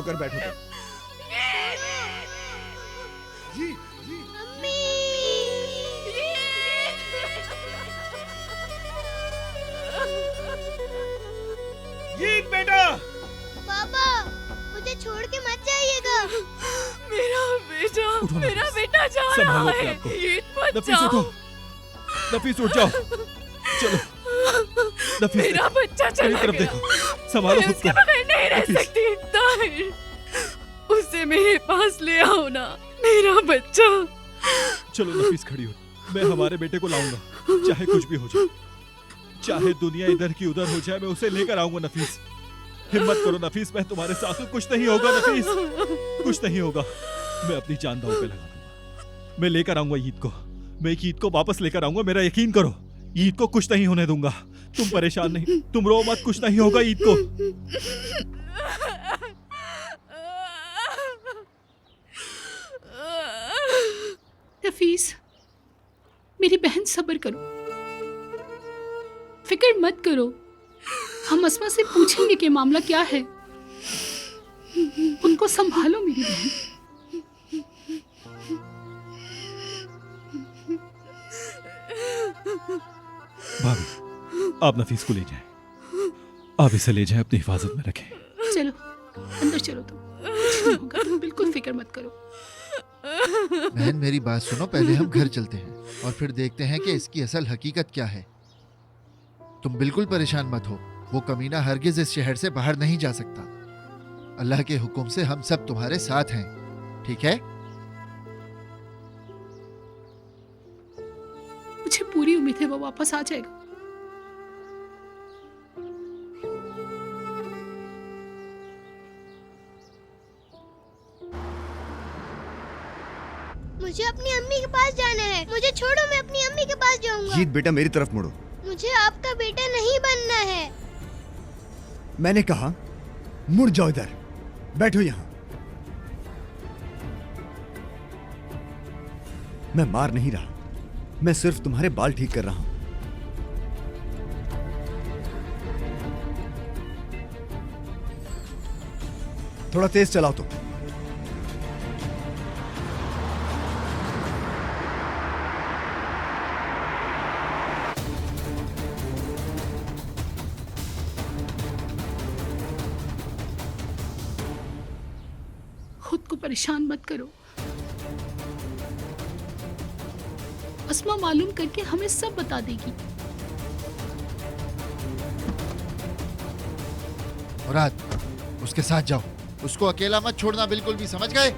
होकर बैठो तुम। जी जी जीत बेटा। पापा मुझे छोड़ के मत जाइएगा। मेरा बेटा जा संभालो रहा अपने है। आप को। ईद मत नफीस जाओ। उठो, नफीस उठ जाओ, चलो नफीस मेरा बच्चा मेरी चला तरफ गया। देखो, संभालो मैं खुद उसके को। बगैर नहीं रह नफीस। सकती। ताहिर, उसे मेरे पास ले आओ ना, मेरा बच्चा। चलो नफीस खड़ी हो, मैं हमारे बेटे को लाऊंगा, चाहे कुछ भी हो जाए, चाहे दुनिया इधर की उधर हो जाए, मैं उसे लेकर आऊंगा। नफीस हिम्मत करो नफीस, मैं तुम्हारे साथ हूं, कुछ नहीं होगा नफीस, कुछ नहीं होगा। मैं अपनी जान दांव पे लगा दूंगा, मैं लेकर आऊंगा ईद को, मैं ईद को वापस लेकर आऊंगा, मेरा यकीन करो। ईद को कुछ नहीं होने दूंगा, तुम परेशान नहीं, तुम रो मत, कुछ नहीं होगा ईद को। नफीस, मेरी बहन सब्र करो, फिक्र मत करो, हम अस्मा से पूछेंगे कि मामला क्या है। उनको संभालो मेरी बहन। भाभी आप नफीस को ले जाएं, आप इसे ले जाएं, अपनी हिफाजत में रखें। चलो अंदर चलो, तुम कुछ नहीं होगा, तुम बिल्कुल फिक्र मत करो। बहन मेरी बात सुनो, पहले हम घर चलते हैं और फिर देखते हैं कि इसकी असल हकीकत क्या है। तुम बिल्कुल परेशान मत हो, वो कमीना हरगिज इस शहर से बाहर नहीं जा सकता। अल्लाह के हुक्म से हम सब तुम्हारे साथ हैं, ठीक है? मुझे पूरी उम्मीद है वो वापस आ जाएगा। मुझे अपनी अम्मी के पास जाना है, मुझे छोड़ो, मैं अपनी अम्मी के पास जाऊंगा। जीत बेटा मेरी तरफ मुड़ो। मुझे आपका बेटा नहीं बनना है। मैंने कहा मुड़ जाओ, इधर बैठो यहाँ। मैं मार नहीं रहा, मैं सिर्फ तुम्हारे बाल ठीक कर रहा हूं। थोड़ा तेज चलाओ तो। खुद को परेशान मत करो, अस्मा मालूम करके हमें सब बता देगी। मुराद, उसके साथ जाओ, उसको अकेला मत छोड़ना बिल्कुल भी, समझ गए?